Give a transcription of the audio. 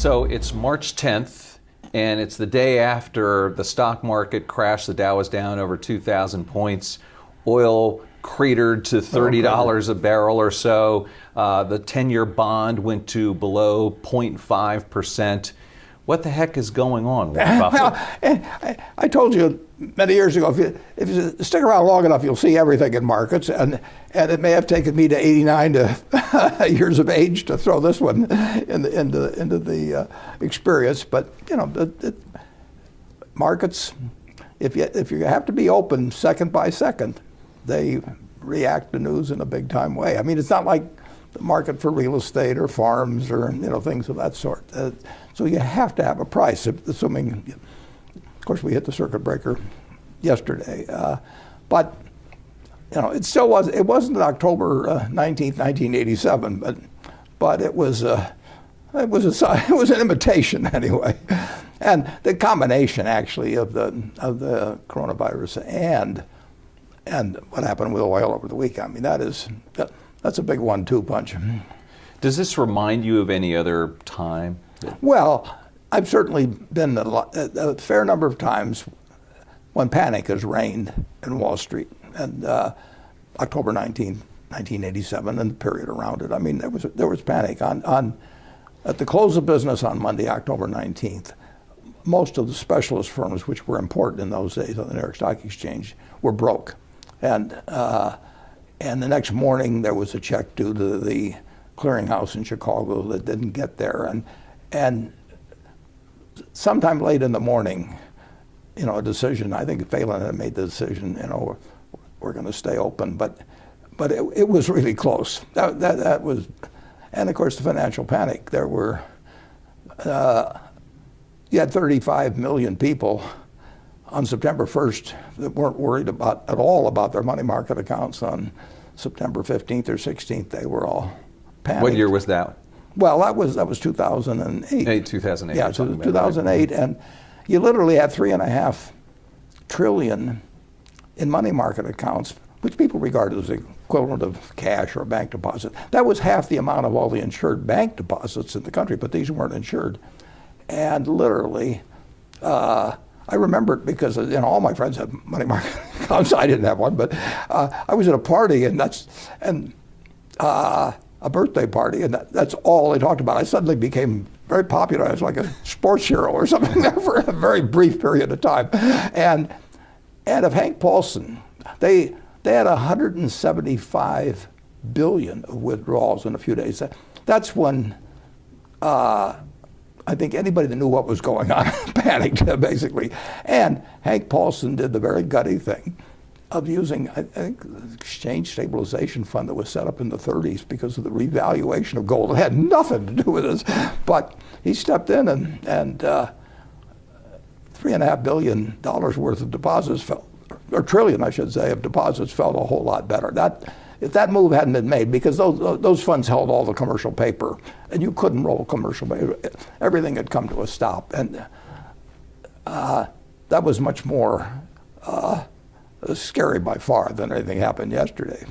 So it's March 10th, and it's the day after the stock market crashed. The Dow was down over 2,000 points. Oil cratered to $30 a barrel or so. The 10-year bond went to below 0.5%. What the heck is going on, Warren Buffett? I told you many years ago, if you stick around long enough, you'll see everything in markets. And it may have taken me to 89 years of age to throw this one into the experience. But you know, markets, if you have to be open second by second, they react to news in a big time way. I mean, it's not like the market for real estate or farms or things of that sort. So you have to have a price, assuming, of course, we hit the circuit breaker yesterday. But it still was. It wasn't October 19th, 1987, but it was an imitation anyway. And the combination actually of the coronavirus and what happened with oil over the weekend. I mean, that's a big 1-2 punch. Does this remind you of any other time? Well, I've certainly been a fair number of times when panic has reigned in Wall Street. And October 19, 1987, and the period around it. I mean, there was panic at the close of business on Monday, October 19th. Most of the specialist firms, which were important in those days on the New York Stock Exchange, were broke. And the next morning, there was a check due to the clearinghouse in Chicago that didn't get there. And sometime late in the morning, a decision, I think Phelan had made the decision, we're going to stay open. But it was really close. That was, and of course, the financial panic. There were, you had 35 million people on September 1st that weren't worried at all about their money market accounts. On September 15th or 16th, they were all panicked. What year was that? Well, that was 2008. 2008. Yeah, so 2008, and you literally had $3.5 trillion in money market accounts, which people regard as the equivalent of cash or a bank deposit. That was half the amount of all the insured bank deposits in the country, but these weren't insured. And literally, I remember it because all my friends had money market accounts. I didn't have one, but I was at a party, and a birthday party, and that's all they talked about. I suddenly became very popular. I was like a sports hero or something there for a very brief period of time. And of Hank Paulson, they had 175 billion of withdrawals in a few days. That's when I think anybody that knew what was going on panicked, basically. And Hank Paulson did the very gutty thing of using, I think, the exchange stabilization fund that was set up in the 30s because of the revaluation of gold. It had nothing to do with this, but he stepped in and $3.5 billion worth of deposits fell, or trillion, I should say, of deposits felt a whole lot better. If that move hadn't been made, because those funds held all the commercial paper, and you couldn't roll commercial paper, everything had come to a stop, and that was much more scary by far than anything happened yesterday.